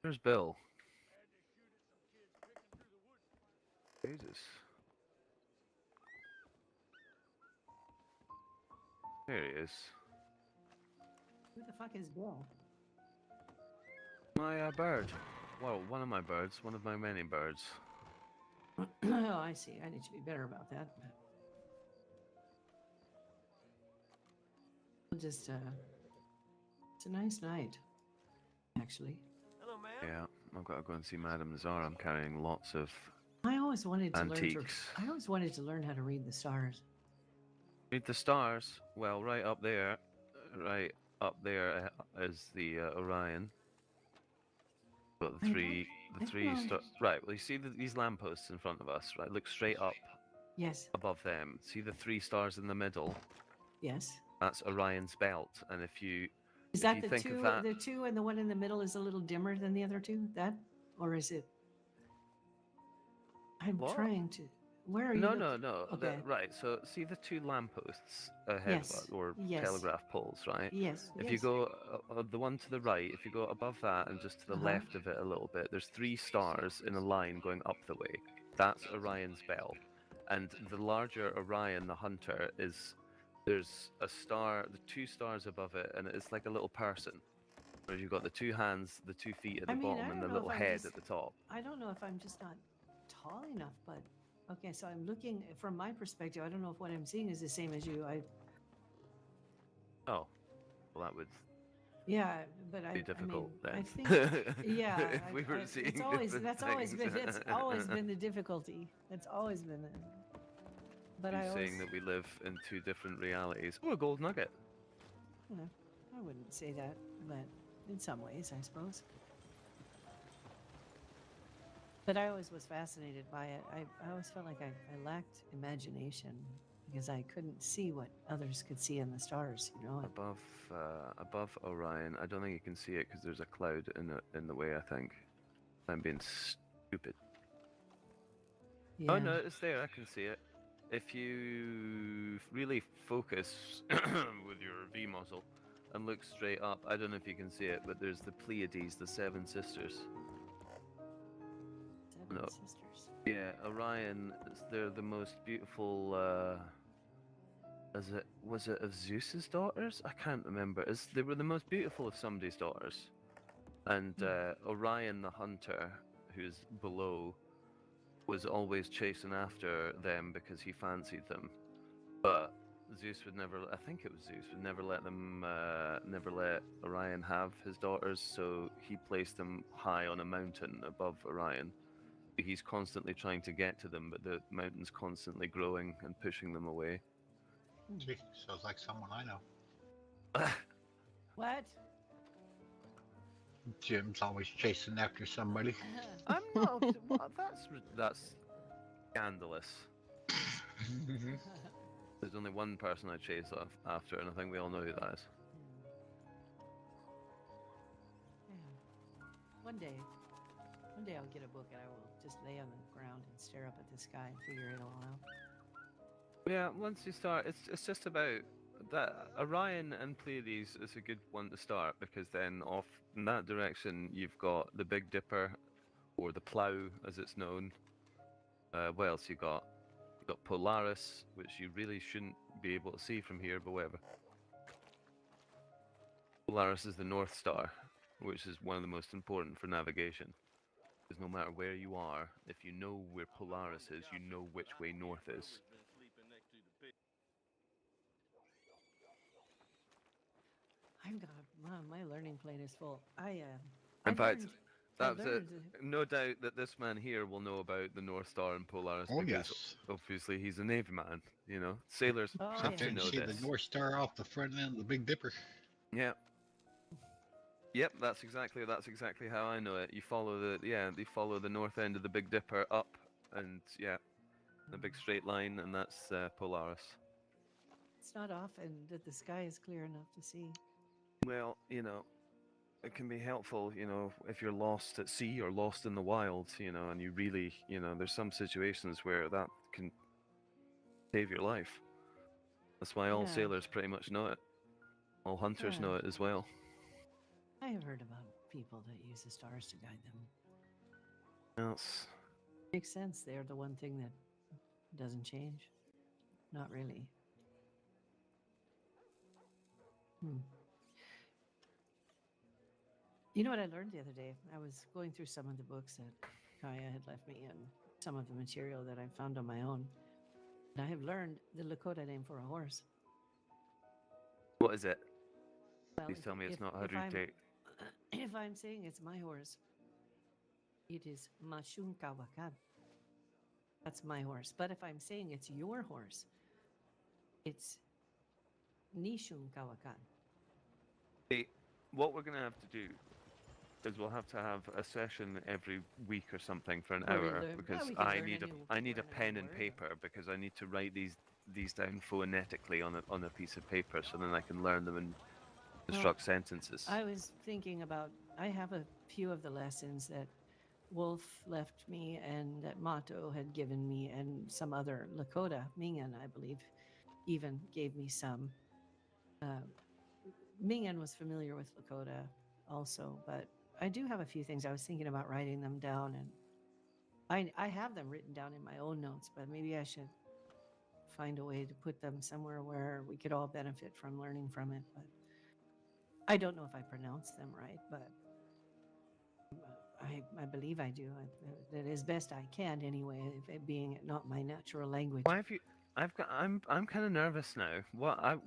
Where's Bill? Jesus. There he is. Who the fuck is Bill? My bird. Well, one of my birds. One of my many birds. Oh, I see. I need to be better about that. We'll just, it's a nice night, actually. Hello, ma'am. Yeah, I've got to go and see Madame Nazar. I'm carrying lots of I always wanted to antiques. I always wanted to learn how to read the stars. Read the stars. Well, right up there is the Orion. Got the I three, don't- the I three don't star. Right. Well, you see these lampposts in front of us, right? Look straight up Yes, above them. See the three stars in the middle? yes. That's Orion's belt. And if you Is if that you the think two? of that, The two and the one in the middle is a little dimmer than the other two. That, or is it? I'm What? trying to. Where are you? no, looking? no. Okay. Right. So see the two lampposts ahead of Yes. us, or Yes. telegraph poles, right? Yes. If yes. you go the one to the right, if you go above that and just to the Uh-huh. left of it a little bit, there's three stars in a line going up the way. That's Orion's belt. And the larger Orion, the hunter, there's a star, the two stars above it, and it's like a little person. Whereas you've got the two hands, the 2 feet at the I mean, I bottom, and the don't know little if I'm head just- at the top. I don't know if I'm just not tall enough, but okay. So I'm looking from my perspective. I don't know if what I'm seeing is the same as you. Oh, well, that would Yeah, but be difficult I then. think, yeah, if we were seeing it's always different that's things. always been the difficulty. That's always been the. But You're I always, saying that we live in two different realities. Oh, a gold nugget. you know, I wouldn't say that, but in some ways, I suppose. But I always was fascinated by it. I always felt like I lacked imagination because I couldn't see what others could see in the stars. You know, Above Orion. I don't think you can see it because there's a cloud in the way. I think I'm being stupid. yeah. Oh no, it's there. I can see it. If you really focus with your V muscle and look straight up, I don't know if you can see it, but there's the Pleiades, the Seven Sisters. Seven No. sisters. Yeah, Orion. They're the most beautiful. Was it of Zeus's daughters? I can't remember. They were the most beautiful of somebody's daughters, and Orion the hunter, who's below, was always chasing after them because he fancied them, but Zeus would never. I think it was Zeus would never let Orion have his daughters, so he placed them high on a mountain above Orion. He's constantly trying to get to them, but the mountain's constantly growing and pushing them away. Gee, sounds like someone I know. What? Jim's always chasing after somebody. I'm not. Well, that's scandalous. There's only one person I chase after, and I think we all know who that is. Yeah. One day I'll get a book and I will just lay on the ground and stare up at the sky and figure it all out. Yeah, once you start, it's just about that. Orion and Pleiades is a good one to start because then off in that direction you've got the Big Dipper, or the Plough as it's known. What else you got? You've got Polaris, which you really shouldn't be able to see from here, but whatever. Polaris is the North Star, which is one of the most important for navigation. Because no matter where you are, if you know where Polaris is, you know which way north is. I've got my learning plate is full. In I've fact, learned- that's I've it. learned- No doubt that this man here will know about the North Star and Polaris Oh, because yes. obviously he's a Navy man, you know. Sailors Oh, have Something to yeah. to know see this. the North Star off the front end of the Big Dipper. Yeah. Yep, that's exactly how I know it. You follow the north end of the Big Dipper up, and yeah, the big straight line, and that's Polaris. It's not often that the sky is clear enough to see. Well, you know, it can be helpful, you know, if you're lost at sea or lost in the wild, you know, and you really, you know, there's some situations where that can save your life. That's why all Yeah. sailors pretty much know it. All hunters Yeah. know it as well. I have heard about people that use the stars to guide them. Else. Makes sense. They're the one thing that doesn't change. Not really. Hmm. You know what I learned the other day? I was going through some of the books that Kaya had left me and some of the material that I found on my own. And I have learned the Lakota name for a horse. What is it? Well, Please tell me it's not Harute. if I'm saying it's my horse, it is Mashunkawakan. That's my horse. But if I'm saying it's your horse, it's Nishunkawakan. Hey, what we're gonna have to do is we'll have to have a session every week or something for an Where we hour learn- because well, we could I learn need a a new- I need a learn a new pen and word. paper because I need to write these down phonetically on a piece of paper so then I can learn them and construct sentences. I was thinking about, I have a few of the lessons that Wolf left me and that Mato had given me, and some other Lakota, Mingan, I believe, even gave me some. Mingan was familiar with Lakota also, but I do have a few things. I was thinking about writing them down, and I have them written down in my own notes, but maybe I should find a way to put them somewhere where we could all benefit from learning from it. But I don't know if I pronounce them right, but I believe I do. That as best I can, anyway. It being not my natural language. Why have you? I'm kind of nervous now.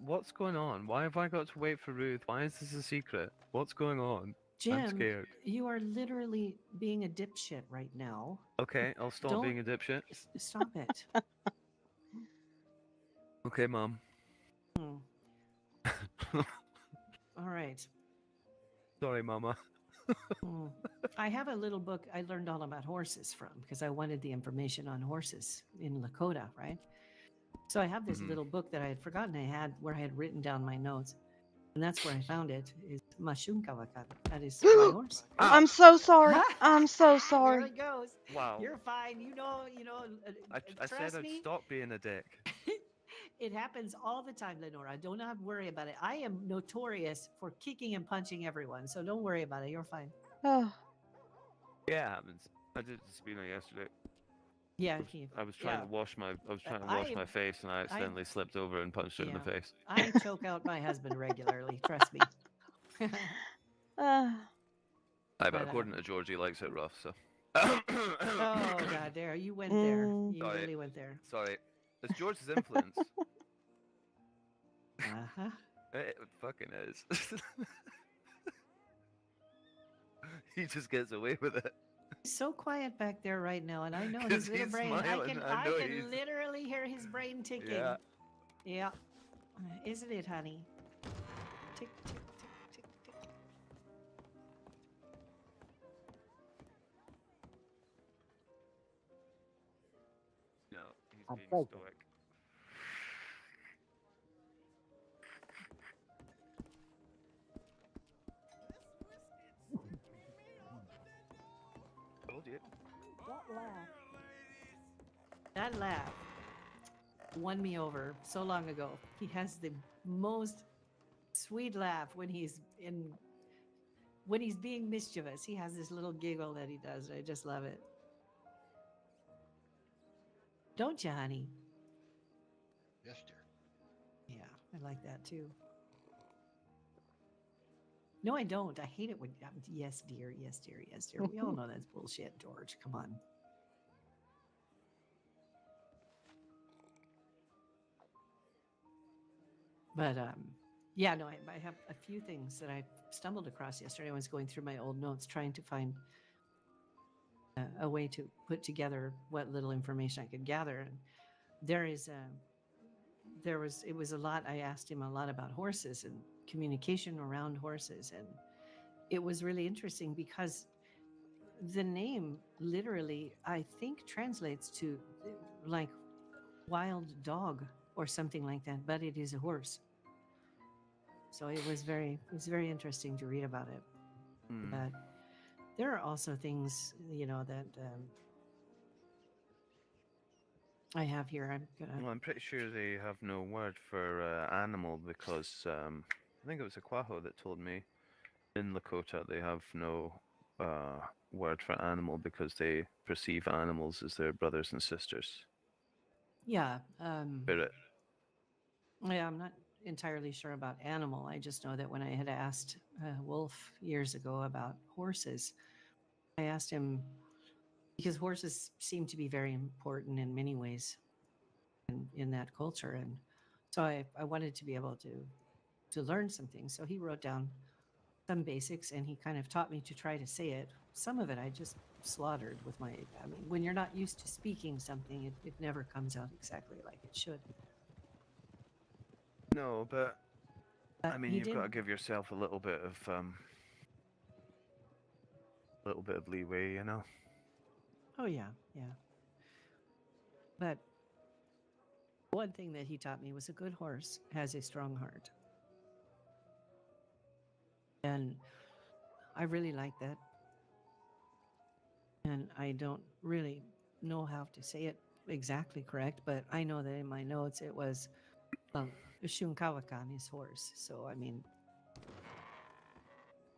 What's going on? Why have I got to wait for Ruth? Why is this a secret? What's going on? I'm Jim, scared. you are literally being a dipshit right now. Okay, I'll stop Don't- being a dipshit. Stop it. Okay, Mom. All right. Sorry, Mama. I have a little book I learned all about horses from because I wanted the information on horses in Lakota, right? So I have this little book that I had forgotten I had where I had written down my notes. And that's where I found it, is Mashunkawakan. That is my horse. I'm so sorry. I'm so There sorry. it goes. Wow. You're fine. You know, I trust said I'd me. stop being a dick. It happens all the time, Lenora. Don't have to worry about it. I am notorious for kicking and punching everyone, so don't worry about it. You're fine. Oh, Yeah, it happens. I did this Spino yesterday. Yeah, I was trying to wash my face and I accidentally slipped over and punched her in the Yeah. face. I choke out my husband regularly. Trust me. uh, But But, according to George, he likes it rough, so. Oh God, there you went there. Mm. You Sorry. really went there. Sorry. It's George's influence. Uh-huh. It fucking is. He just gets away with it. He's so quiet back there right now, and I know 'Cause his little he's brain. smiling. I I know can he's- literally hear his brain ticking. Yeah. Yeah. Isn't it, honey? Tick, tick, tick, tick, tick. No, he's I'm being broken. stoic. Told you. That laugh won me over so long ago. He has the most sweet laugh when he's being mischievous. He has this little giggle that he does. I just love it. Don't you, honey? Yes, dear. Yeah, I like that too. No, I don't. I hate it when yes, dear, yes, dear, yes, dear. We all know that's bullshit, George. Come on. But yeah, no, I have a few things that I stumbled across yesterday. I was going through my old notes trying to find a way to put together what little information I could gather. And it was a lot. I asked him a lot about horses and communication around horses. And it was really interesting because the name literally, I think, translates to like wild dog or something like that, but it is a horse. So it was very interesting to read about it. But there are also things, that I have here. I'm gonna. Well, I'm pretty sure they have no word for animal because I think it was a Quaho that told me In Lakota, they have no word for animal because they perceive animals as their brothers and sisters. Yeah. Spirit. Yeah, I'm not entirely sure about animal. I just know that when I had asked Wolf years ago about horses, I asked him because horses seem to be very important in many ways in that culture. And so I wanted to be able to learn some things. So he wrote down some basics and he kind of taught me to try to say it. Some of it I just slaughtered with my, I mean, when you're not used to speaking something, it never comes out exactly like it should. No, but But I mean, he you've got did. to give yourself a little bit of leeway, you know. Oh, yeah, yeah. But one thing that he taught me was a good horse has a strong heart. And I really like that. And I don't really know how to say it exactly correct, but I know that in my notes it was Shunkawakami's horse. So, I mean,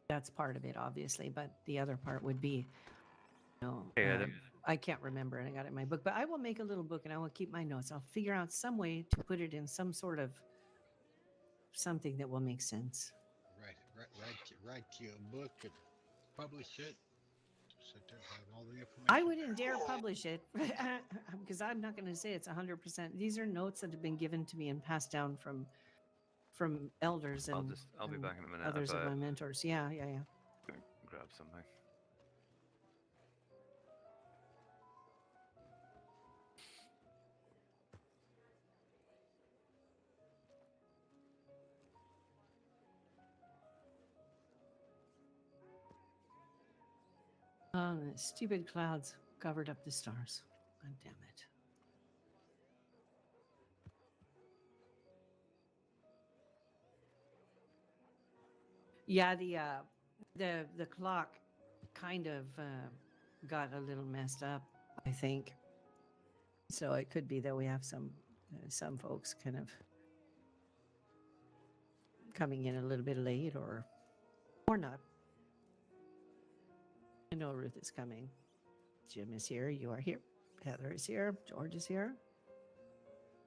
that's part of it, obviously. But the other part would be, you know, Hey, Adam. I can't remember and I got it in my book, but I will make a little book and I will keep my notes. I'll figure out some way to put it in some sort of something that will make sense. Write you a book and publish it. Sit there, have all the information. I wouldn't dare publish it because I'm not going to say it's 100%. These are notes that have been given to me and passed down from elders and I'll be and back in a minute. others of my mentors. Yeah, yeah, yeah. Grab something. The stupid clouds covered up the stars. God damn it. Yeah, the clock kind of got a little messed up, I think. So it could be that we have some folks kind of coming in a little bit late or not. I know Ruth is coming. Jim is here. You are here. Heather is here. George is here.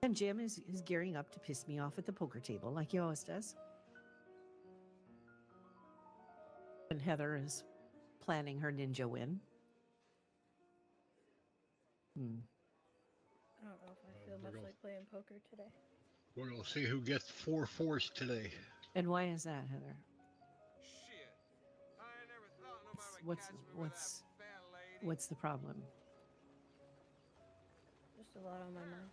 And Jim is gearing up to piss me off at the poker table like he always does. And Heather is planning her ninja win. I don't know if I feel much like playing poker today. We're gonna see who gets 4 4s today. And why is that, Heather? Shit. I ain't never thought nobody would catch me with that fair lady. What's the problem? Just a lot on my mind.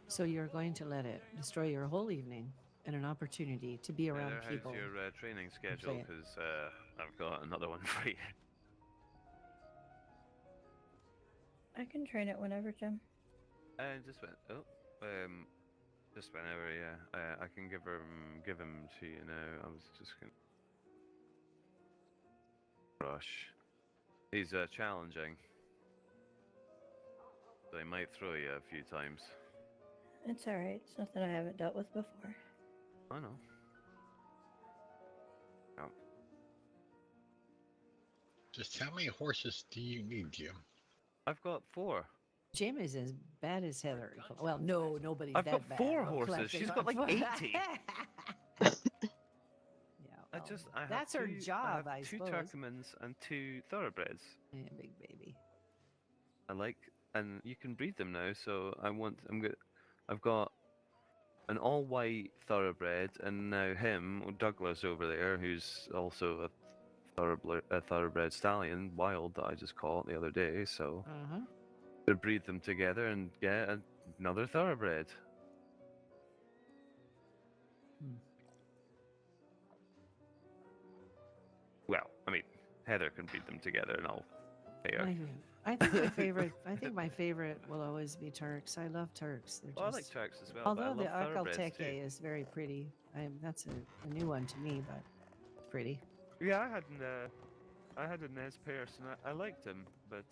So you're going to let it destroy your whole evening and an opportunity to be around Heather, people. how's your training schedule? it. Because I've got another one for you. I can train it whenever, Jim. Just whenever, yeah. I can give him to you now. I was just gonna rush. He's challenging, so he might throw you a few times. It's alright. It's nothing I haven't dealt with before. I know. Oh. Just how many horses do you need, Jim? I've got 4. Jim is as bad as Heather. Well, no, nobody's I've that got bad. 4 Well, horses. collective She's got like of- 80. Yeah, well, I have that's her job, I I have 2 suppose. Turkmens and 2 thoroughbreds. Yeah, big baby. And you can breed them now. So I've got an all-white thoroughbred, and now Douglas over there, who's also a thoroughbred stallion, wild that I just caught the other day. So to breed them together and get another thoroughbred. Well, I mean, Heather can breed them together, and I'll pay her. I think my favorite will always be Turks. I love Turks. They're Well, I just, like Turks as well. although the but I love thoroughbreds too. Akalteke is very pretty. That's a new one to me, but it's pretty. Yeah, I had a Nez Perce, and I liked him, but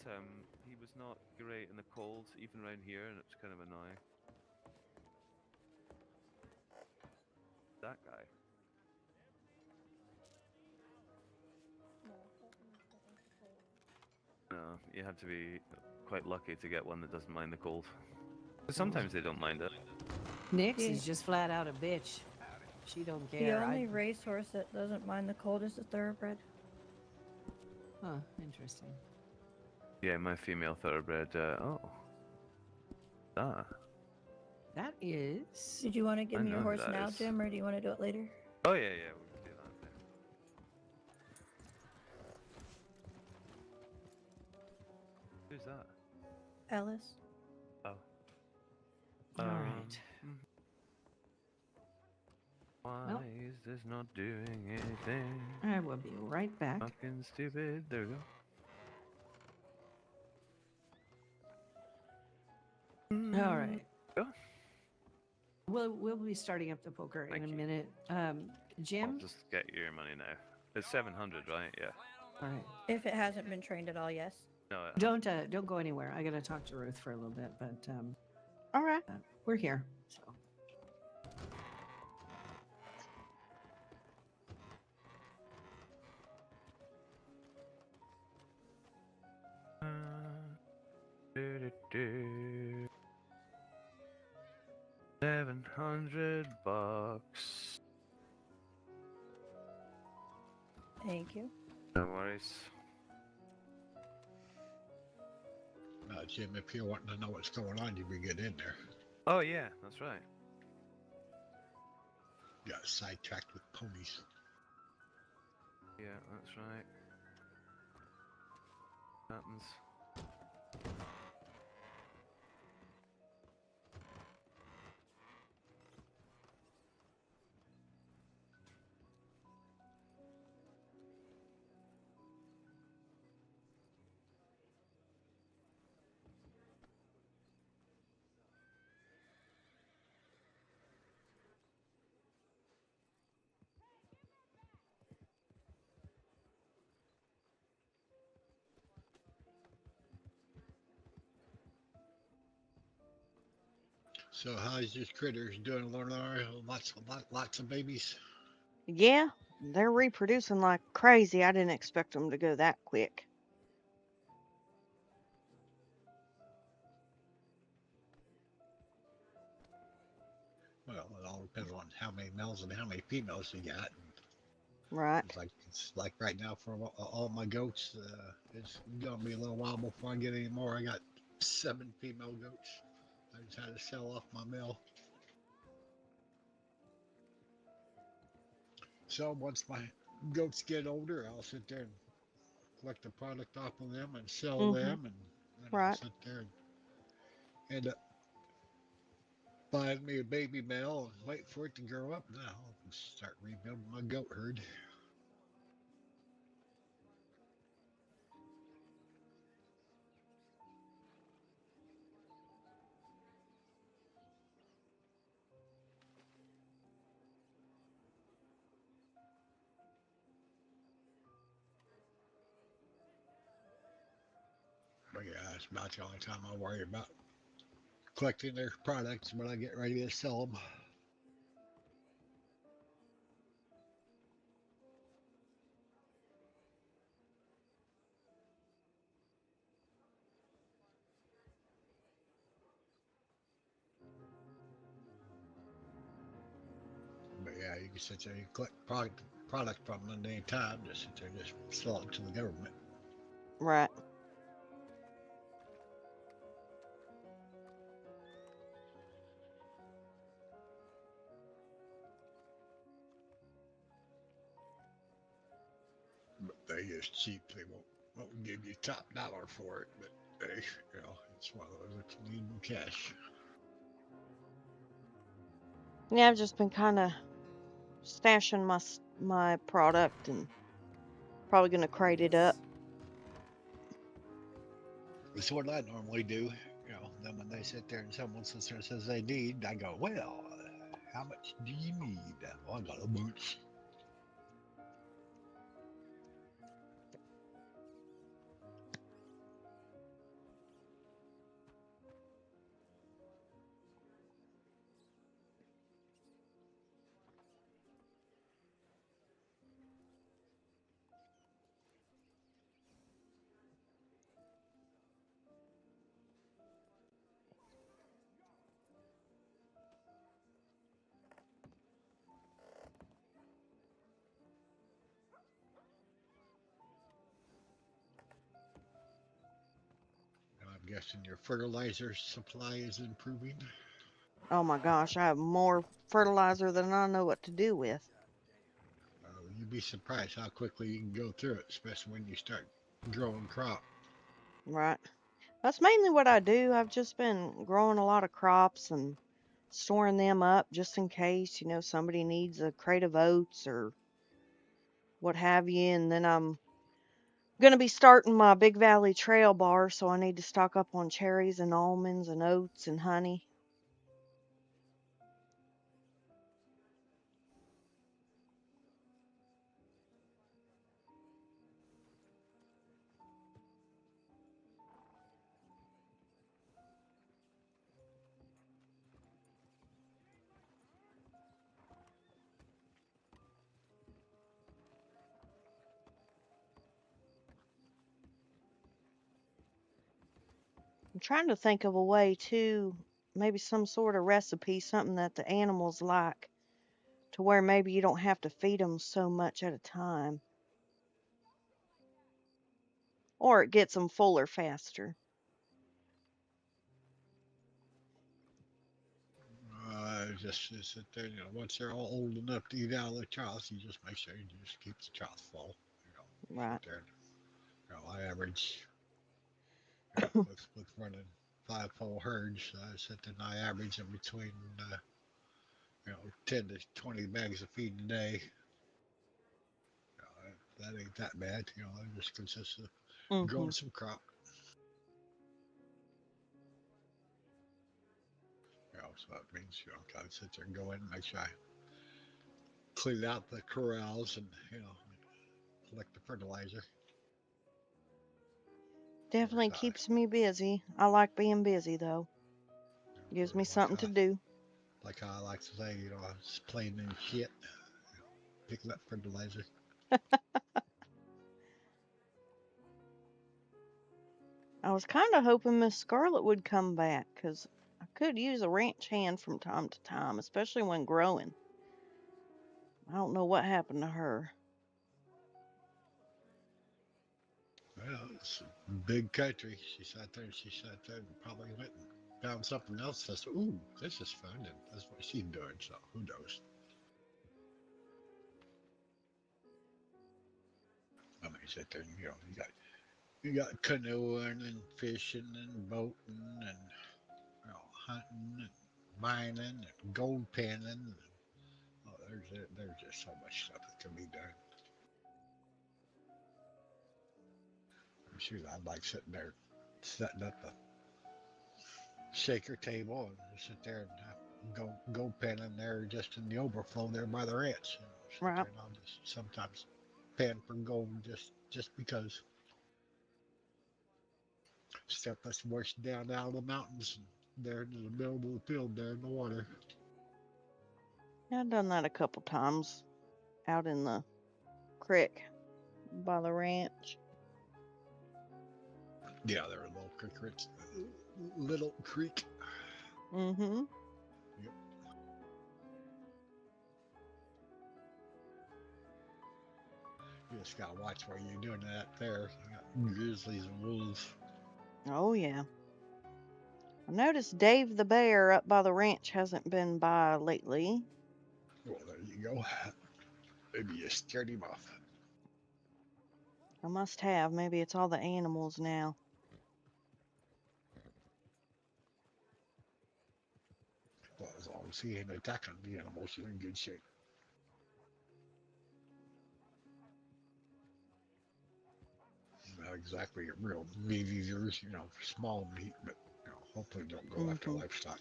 he was not great in the cold, even around here, and it's kind of annoying. That guy. No, you have to be quite lucky to get one that doesn't mind the cold. 'Cause Mm. sometimes they don't mind it. Nix Yeah. is just flat out a bitch. She don't The care. only racehorse that doesn't mind the cold is the thoroughbred. Huh, interesting. Yeah, my female thoroughbred. Oh, ah, That is. Did you want to give I me your know who horse that now, is. Jim, or do you want to do it later? Oh yeah, yeah, we can do that then. Who's that? Alice? Oh. All right. Why Well- is this not doing anything? I will be right back. Fucking stupid. There we go. All right. Go. We'll be starting up the poker in Thank a you. minute. I'll Jim. just get your money now. It's 700, right? Yeah. All right. If it hasn't been trained at all, yes. No. Don't go anywhere. I gotta talk to Ruth for a little bit, but All right. we're here. So Do. $700. Thank you. No worries. Jim, if you're wanting to know what's going on, you can get in there. Oh yeah, that's right. Got sidetracked with ponies. Yeah, that's right. Happens. So how's your critters doing, Lenore? Lots of babies. Yeah, they're reproducing like crazy. I didn't expect them to go that quick. Well, it all depends on how many males and how many females you got. Right. It's like right now for all my goats, it's gonna be a little while before I get any more. I got 7 female goats. I just had to sell off my male. So once my goats get older, I'll sit there and collect the product off of them and sell Mhm. them, and then I'll Right. sit there and end up buying me a baby male and wait for it to grow up. Now I'll start rebuilding my goat herd. But yeah, that's about the only time I worry about collecting their products when I get ready to sell them. But yeah, you can sit there and collect product from them at any time. Just sit there and just sell it to the government. Right. But they just cheap. They won't give you top dollar for it. But they, it's one of those that you need in cash. Yeah, I've just been kind of stashing my product and probably gonna crate it up. That's what I normally do. Then when they sit there and someone sits there and says they need, I go, well, how much do you need? Well, I got a bunch. guessing your fertilizer supply is improving. Oh my gosh, I have more fertilizer than I know what to do with. You'd be surprised how quickly you can go through it, especially when you start growing crop. Right. That's mainly what I do. I've just been growing a lot of crops and storing them up just in case, somebody needs a crate of oats or what have you. And then I'm going to be starting my Big Valley Trail bar, so I need to stock up on cherries and almonds and oats and honey. I'm trying to think of a way to maybe some sort of recipe, something that the animals like, to where maybe you don't have to feed them so much at a time, or it gets them fuller faster. Just sit there, once they're all old enough to eat out of the troughs, you just make sure you just keep the trough full. Sit Right. there. I average, with running 5 full herds, I sit there and I average in between, 10 to 20 bags of feed a day. That ain't that bad. It just consists of Hmm. growing some crop. So that means, I sit there and go in and make sure I clean out the corrals and, collect the fertilizer. Of course, Definitely keeps me busy. I like being busy though. Gives me something to do. like I like to say, it's plain new shit. Picking up fertilizer. I was kind of hoping Miss Scarlet would come back, 'cause I could use a ranch hand from time to time, especially when growing. I don't know what happened to her. Well, it's a big country. She sat there and probably went and found something else that's, ooh, this is fun, and that's what she's doing, so who knows? I mean, sit there and, you got canoeing and fishing and boating and, hunting and mining and gold panning. And, oh, there's just so much stuff that can be done. I'm sure I'd like sitting there, setting up a shaker table and sit there and go penning there just in the overflow there by the ranch. Sit Right. there and I'll just sometimes pan for gold just because stuff that's washed down out of the mountains and there in the middle of the field there in the water. Yeah, I've done that a couple times out in the creek by the ranch. Yeah, there are little creeks. Little creek. Mm-hmm. Yep. You just gotta watch where you're doing that there. You got grizzlies and wolves. Oh yeah. I noticed Dave the bear up by the ranch hasn't been by lately. Well, there you go. Maybe you scared him off. I must have. Maybe it's all the animals now. Well, as long as he ain't attacking the animals, you're in good shape. Not exactly a real meat eaters, small meat, but hopefully don't go after Mm-hmm. livestock.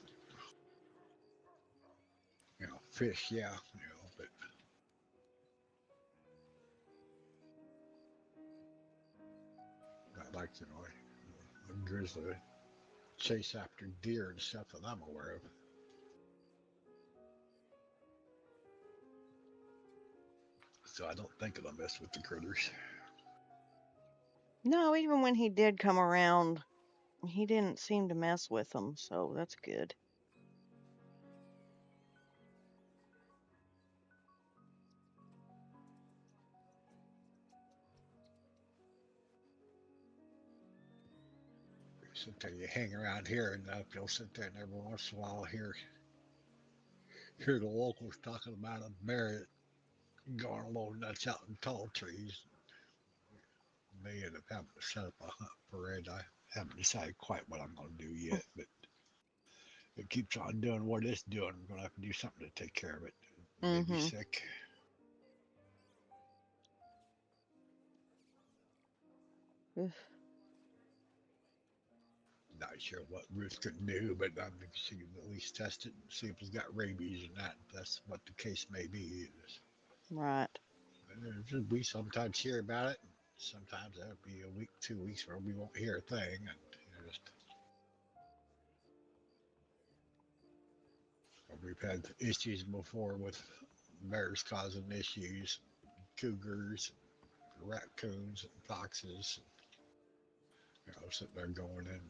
Fish, yeah, but not like a grizzly chase after deer and stuff that I'm aware of. So I don't think it'll mess with the critters. No, even when he did come around, he didn't seem to mess with them, so that's good. sit there, you hang around here enough, you'll sit there and every once in a while hear the locals talking about a bear going a little nuts out in tall trees. May end up having to set up a hunt parade. I haven't decided quite what I'm going to do yet, but it keeps on doing what it's doing. I'm going to have to do something to take care of it. Maybe Mhm. sick. Ugh. Not sure what Ruth could do, but I'm thinking she can at least test it and see if it's got rabies or not. That's what the case may be. Right. We sometimes hear about it. Sometimes that'll be a week, 2 weeks where we won't hear a thing. And just, we've had issues before with bears causing issues, cougars, raccoons, and foxes. Sitting there going in,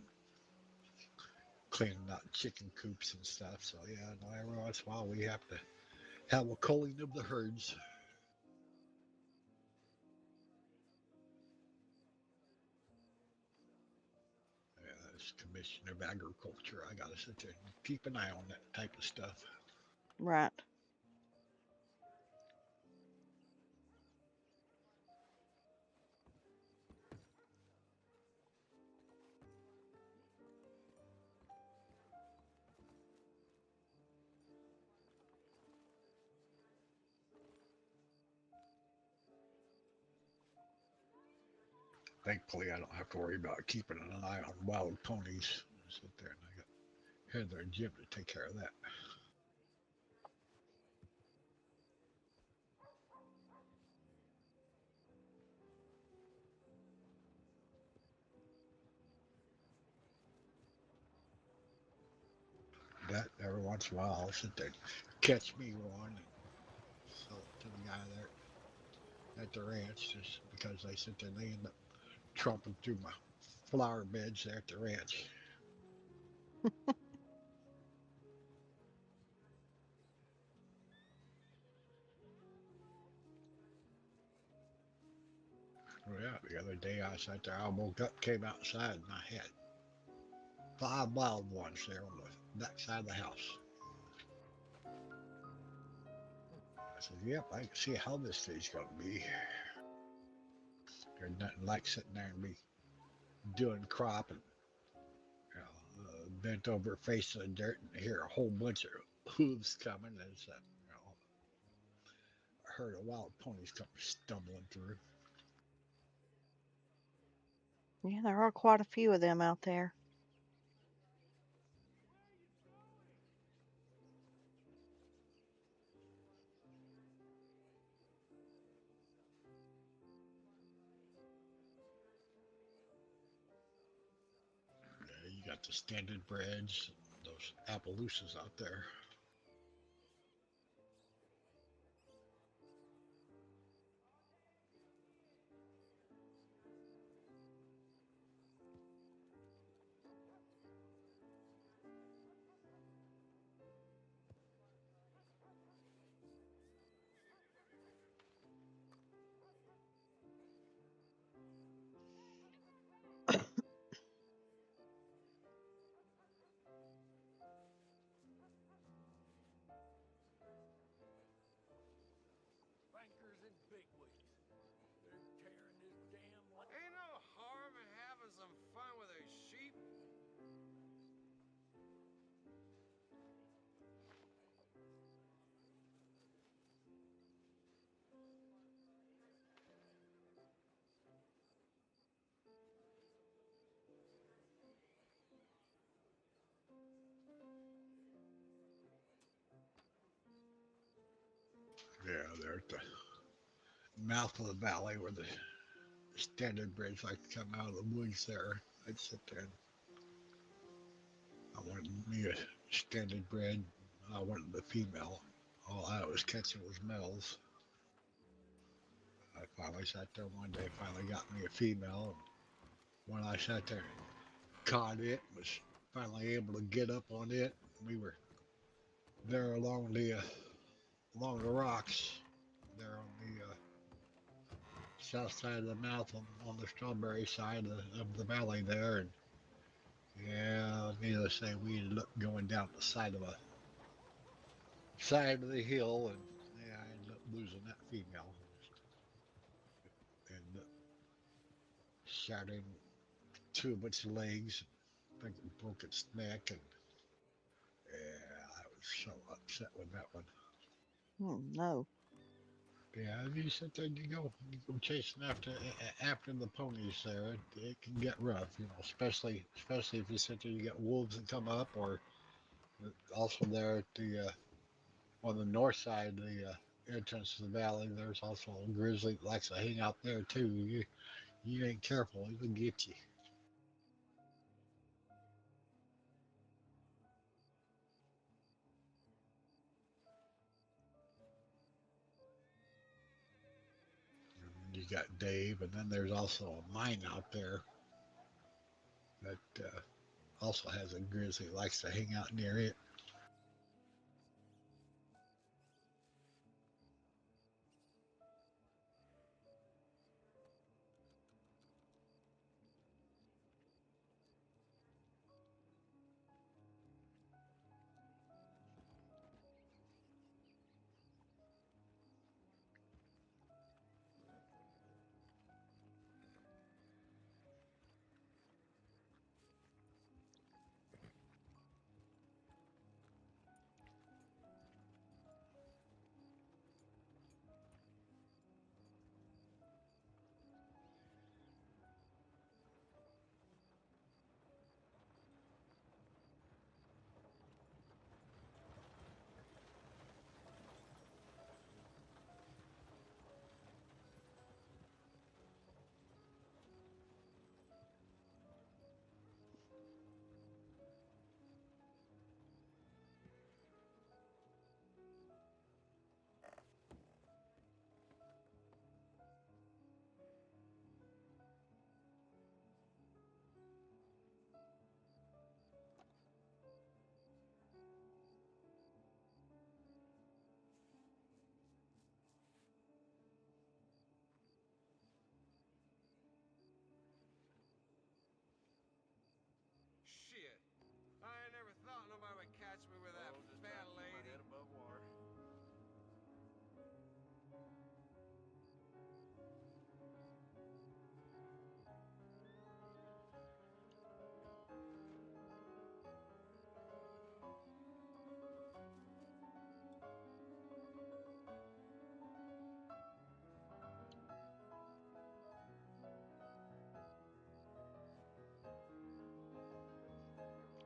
cleaning out chicken coops and stuff. So yeah, no, every once in a while we have to have a culling of the herds. As Commissioner of Agriculture, I gotta sit there and keep an eye on that type of stuff. Right. Thankfully, I don't have to worry about keeping an eye on wild ponies. I sit there and I got Heather and Jim to take care of that. That every once in a while I'll sit there and catch me one and sell it to the guy there at the ranch just because they sit there and they end up trumping through my flower beds there at the ranch. Oh yeah, the other day I sat there, I woke up, came outside, and I had 5 wild ones there on the back side of the house. I said, yep, I can see how this day's going to be. There's nothing like sitting there and be doing crop and bent over facing the dirt and hear a whole bunch of hooves coming as a herd of wild ponies come stumbling through. Yeah, there are quite a few of them out there. You got the standard breads, those Appaloosas out there. Bankers and bigwigs. They're tearing this damn land. Ain't no harm in having some fun with a sheep. Yeah, they're at the mouth of the valley where the standard breads like to come out of the woods there. I'd sit there and I wanted me a standard bread. I wanted the female. All I was catching was males. I finally sat there one day, finally got me a female. And when I sat there and caught it, was finally able to get up on it. We were there along the rocks, there on the south side of the mouth on the strawberry side of the valley there, and Yeah, needless to say, we ended up going down the side of the hill, and yeah, I ended up losing that female. And shattering two of its legs. I think it broke its neck, and yeah, I was so upset with that one. No. Yeah, you sit there and you go chasing after the ponies there. It can get rough, especially if you sit there, you get wolves that come up, or also there at the on the north side, the entrance to the valley. There's also a grizzly that likes to hang out there too. You ain't careful, he'll get you. And you got Dave, and then there's also a mine out there that also has a grizzly that likes to hang out near it. Shit. I ain't never thought nobody would catch me with that fat lady. Head above water.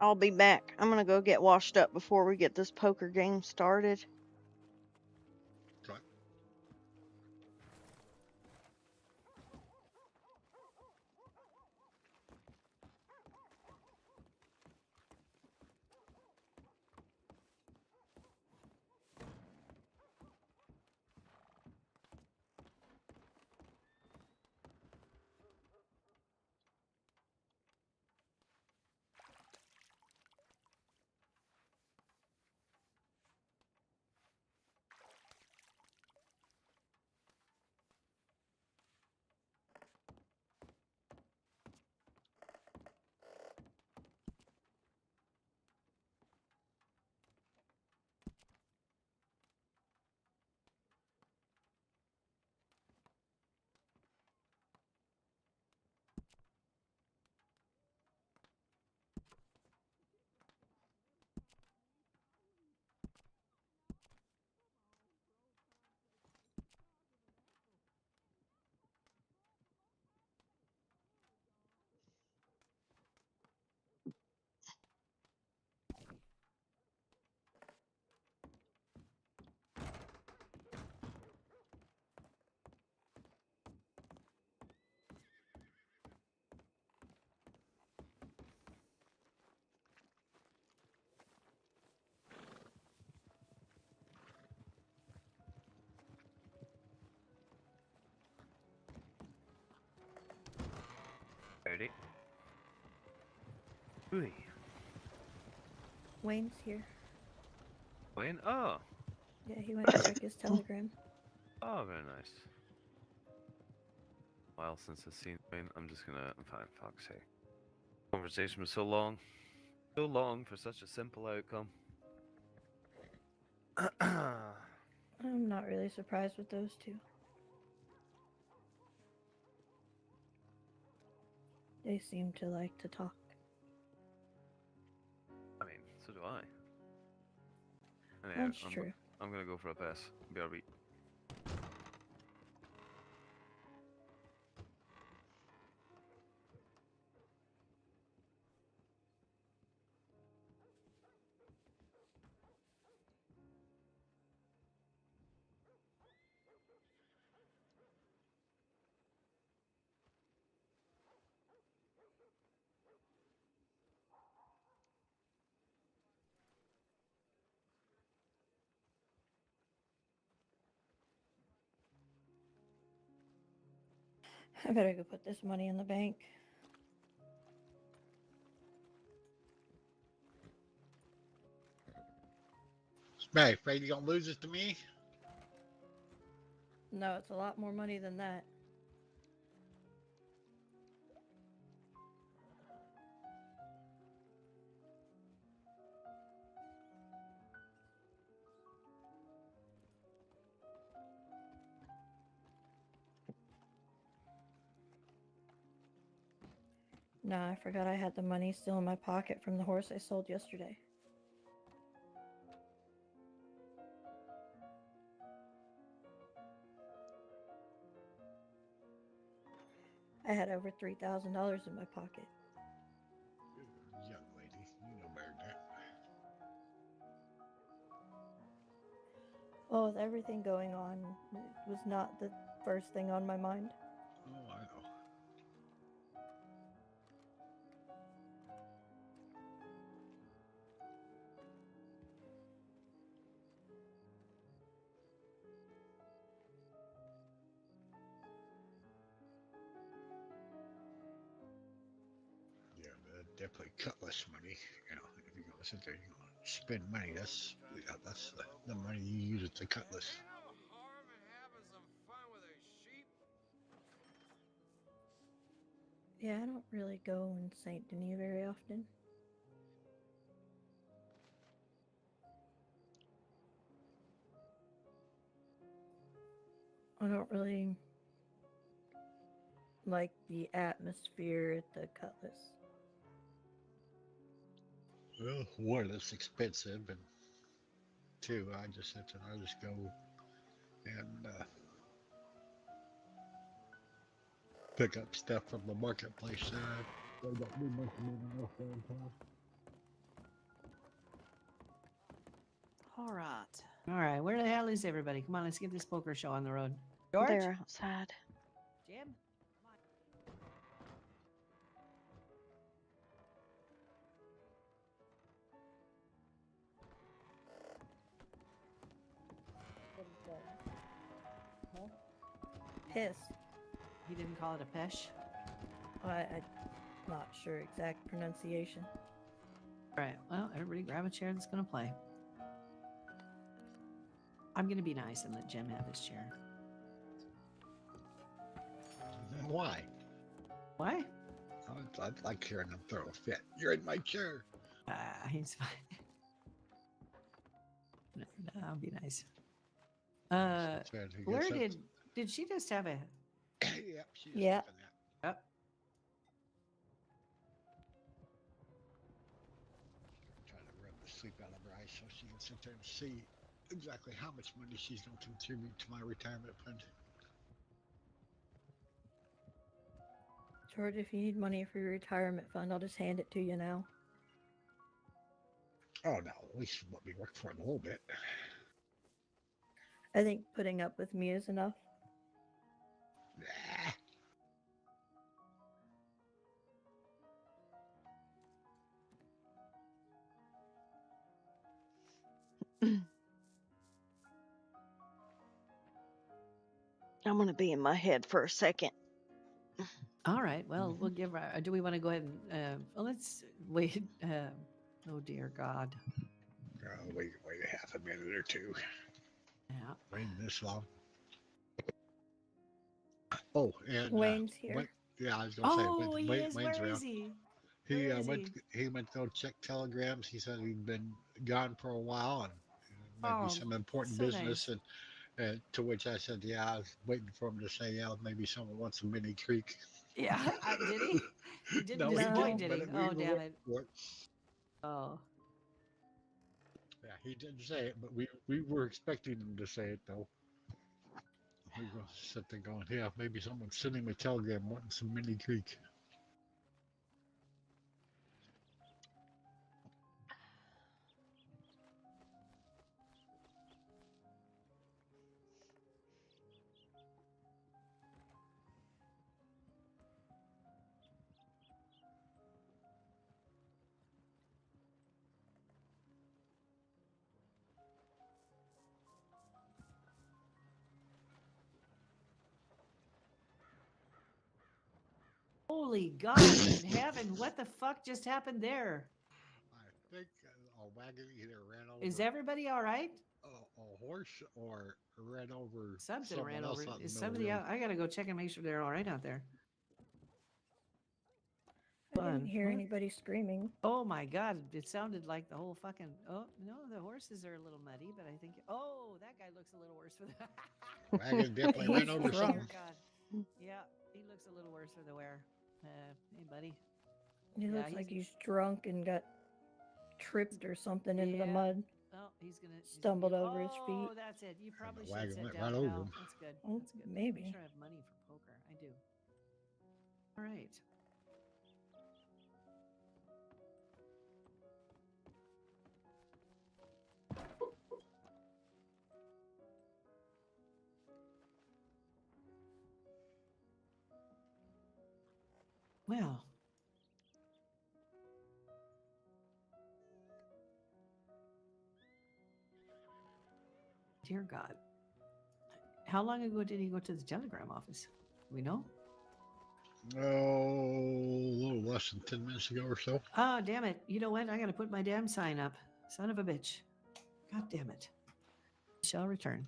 I'll be back. I'm gonna go get washed up before we get this poker game started. Okay. Howdy. Ooh. Wayne's here. Wayne? Oh. Yeah, he went to check his telegram. Oh, very nice. While since I've seen Wayne, I'm just gonna. Fine, fuck's sake. Conversation was so long for such a simple outcome. I'm not really surprised with those two. They seem to like to talk. I mean, so do I. Anyhow, That's true. I'm gonna go for a piss. BRB. I better go put this money in the bank. Hey, afraid you gonna lose it to me? No, it's a lot more money than that. Nah, I forgot I had the money still in my pocket from the horse I sold yesterday. I had over $3,000 in my pocket. Young lady, you know better than that. Well, with everything going on, it was not the first thing on my mind. Oh, I know. Yeah, but definitely cutlass money. You know, if you're gonna sit there, you're gonna spend money. That's the money you use at the cutlass. Ain't no harm in having some fun with a sheep. Yeah, I don't really go in Saint Denis very often. I don't really like the atmosphere at the Cutlass. Well, one, it's expensive, and two, I just go and pick up stuff from the marketplace. They don't do much of anything else downtown. All right. All right. Where the hell is everybody? Come on, let's get this poker show on the road. George? They're outside. Jim? Piss. He didn't call it a pesh? I'm not sure exact pronunciation. All right. Well, everybody grab a chair that's going to play. I'm going to be nice and let Jim have his chair. Why? Why? I'd like hearing them throw a fit. You're in my chair. He's fine. No, I'll be nice. Where did she just have a... Yep, she is Yeah. looking at. Yep. Trying to rub the sleep out of her eyes so she can sit there and see exactly how much money she's going to contribute to my retirement fund. George, if you need money for your retirement fund, I'll just hand it to you now. Oh no, at least let me work for it a little bit. I think putting up with me is enough. Nah. I'm going to be in my head for a second. All right. Well, we'll give her... do we want to go ahead and... well, let's wait. Oh, dear God. Wait a half a minute or two. Yeah. Waiting this long. Oh, and Wayne's here. yeah, I was gonna say Oh, he is. Wayne's Where around. is he? Where He is went. he? He went to go check telegrams. He said he'd been gone for a while and maybe Oh, some important so business. nice. And to which I said, yeah, I was waiting for him to say, yeah, maybe someone wants a mini creek. Yeah, did he? He didn't No, he disappoint, No. did didn't. he? But we Oh, were damn waiting it. for it. Oh, Yeah, he didn't say it, but we were expecting him to say it though. We were sitting there going, yeah, maybe someone's sending me a telegram wanting some mini creek. holy God in heaven! What the fuck just happened there? I think a wagon either ran Is over everybody all right? a horse or ran over Something ran someone over. else out in Is the middle of the somebody road. out? I gotta go check and make sure they're all right out there. I didn't Fun. hear What? anybody screaming. Oh my God! It sounded like the whole fucking. Oh no, the horses are a little muddy, but I think. Oh, that guy looks a little worse for the. Wagon definitely ran He's over drunk. something. Dear God. Yeah, he looks a little worse for the wear. Hey, buddy. He Yeah, looks like he's drunk and got tripped or something into the Yeah. mud. Oh, he's gonna Stumbled over his feet. Oh, that's it. You And probably the should wagon sit went down, right over pal. him. That's good. Oh, That's good. Make maybe. sure I have money for poker. I do. All right. Well, dear God. How long ago did he go to the telegram office? We know? Oh, a little less than 10 minutes ago or so. Ah, damn it. You know what? I gotta put my damn sign up. Son of a bitch. God damn it. Shall return.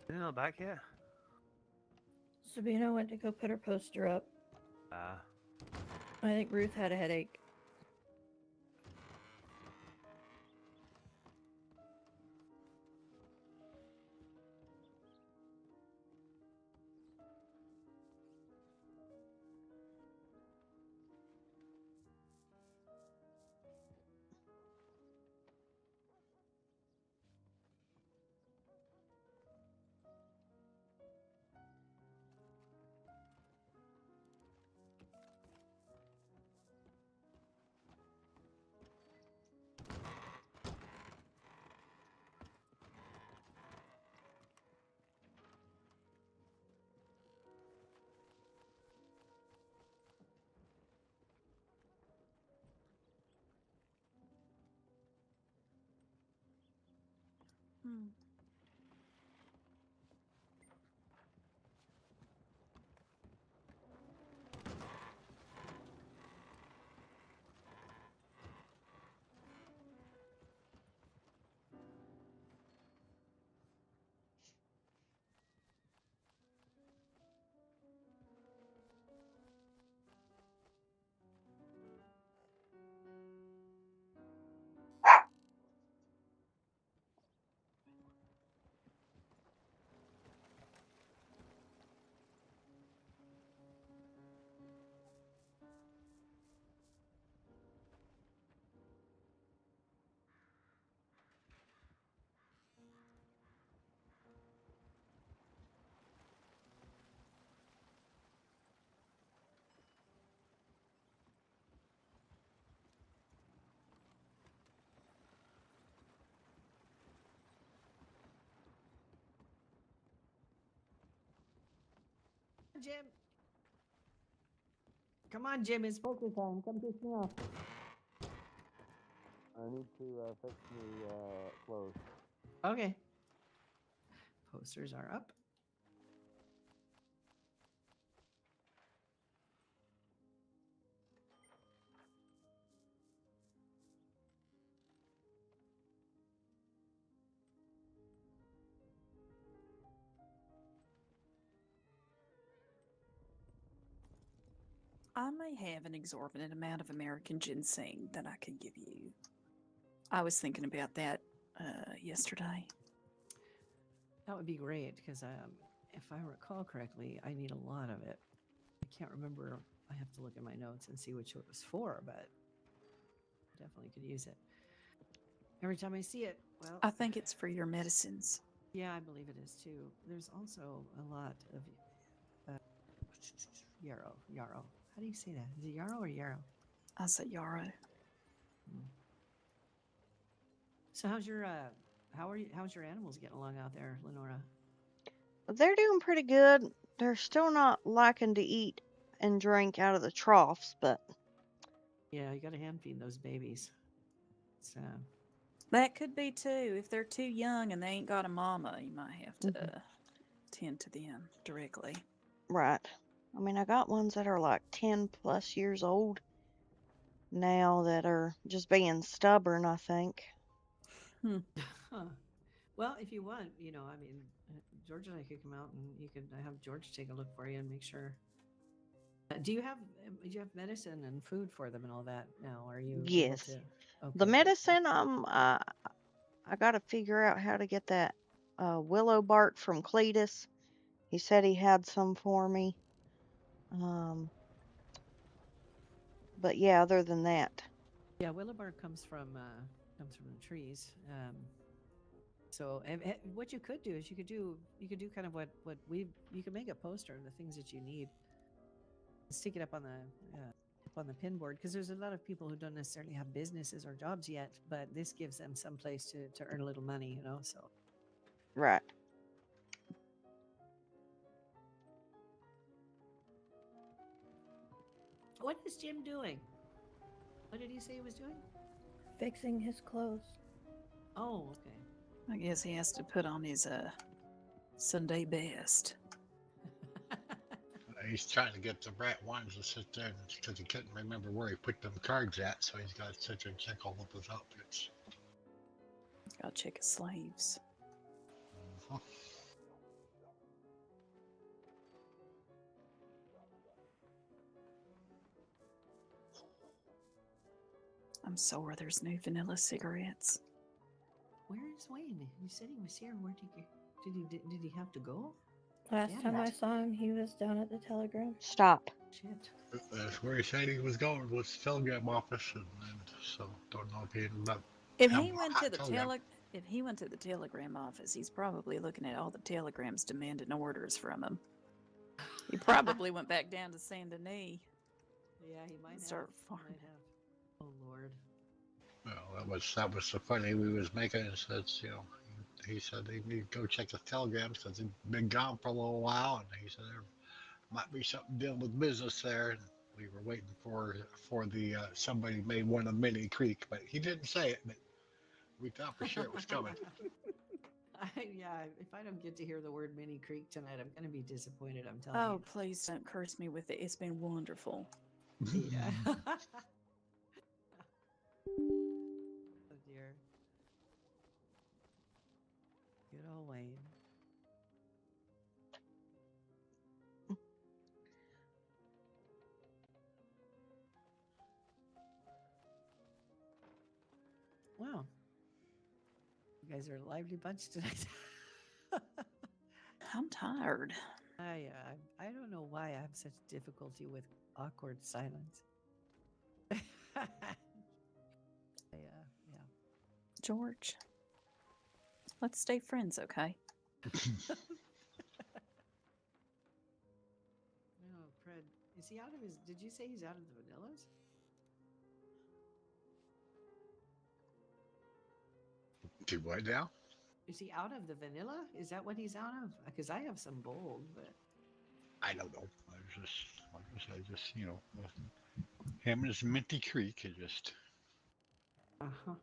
They're not back yet. Sabina went to go put her poster up. Ah. I think Ruth had a headache. Hmm. Jim. Come on, Jim. It's poker time. Come pick me up. I need to fix the clothes. Okay. Posters are up. I may have an exorbitant amount of American ginseng that I could give you. I was thinking about that yesterday. That would be great because if I recall correctly, I need a lot of it. I can't remember. I have to look at my notes and see which it was for, but definitely could use it. Every time I see it, well, I think it's for your medicines. yeah, I believe it is too. There's also a lot of yarrow. Yarrow. How do you say that? Is it yarrow or yarrow? I said yarrow. So how's your how's your animals getting along out there, Lenora? They're doing pretty good. They're still not liking to eat and drink out of the troughs, but Yeah, you got to hand feed those babies. So That could be too. If they're too young and they ain't got a mama, you might have to tend to them directly. right. I mean, I got ones that are like 10 plus years old now that are just being stubborn, I think. Huh. Well, if you want, I mean, George and I could come out and you could have George take a look for you and make sure. Do you have medicine and food for them and all that now? Are you able Yes. to? The Okay. medicine, I got to figure out how to get that willow bark from Cletus. He said he had some for me. But yeah, other than that, Yeah, willow bark comes from the trees. So what you could do is you could do kind of what you could make a poster of the things that you need, stick it up on the pin board, because there's a lot of people who don't necessarily have businesses or jobs yet, but this gives them some place to earn a little money, so right. what is Jim doing? What did he say he was doing? Fixing his clothes. Oh, okay. I guess he has to put on his Sunday best. He's trying to get the right ones to sit there because he couldn't remember where he put them cards at, so he's got to sit there and check all of his outfits. Gotta check his sleeves. Mhm. I'm sore there's no vanilla cigarettes. Where is Wayne? You said he was here. Where did he have to go? Last Damn time I it. saw him, he was down at the telegram. Stop. Shit. That's where he said he was going, was the telegram office, and so don't know if he ended up. If having he a went hot to the telegram. if he went to the telegram office, he's probably looking at all the telegrams demanding orders from him. He probably went back down to Saint Denis. Yeah, he might Start have. farming. Oh Lord. Well, that was so funny. We was making it says, he said they need to go check the telegrams because he'd been gone for a little while, and he said there might be something dealing with business there. And we were waiting for the somebody may want a mini creek, but he didn't say it. But we thought for sure it was coming. Yeah, if I don't get to hear the word Mini Creek tonight, I'm going to be disappointed. I'm telling Oh, you. please don't curse me with it. It's been wonderful. Yeah. Oh dear. Good old Wayne. Wow. You guys are a lively bunch tonight. I'm tired. I don't know why I have such difficulty with awkward silence. Yeah. George, let's stay friends, okay? No, Fred, is he out of his? Did you say he's out of the vanillas? Do what now? Is he out of the vanilla? Is that what he's out of? Because I have some bold, but I don't know. I just, him and his Minty Creek, it just. uh huh.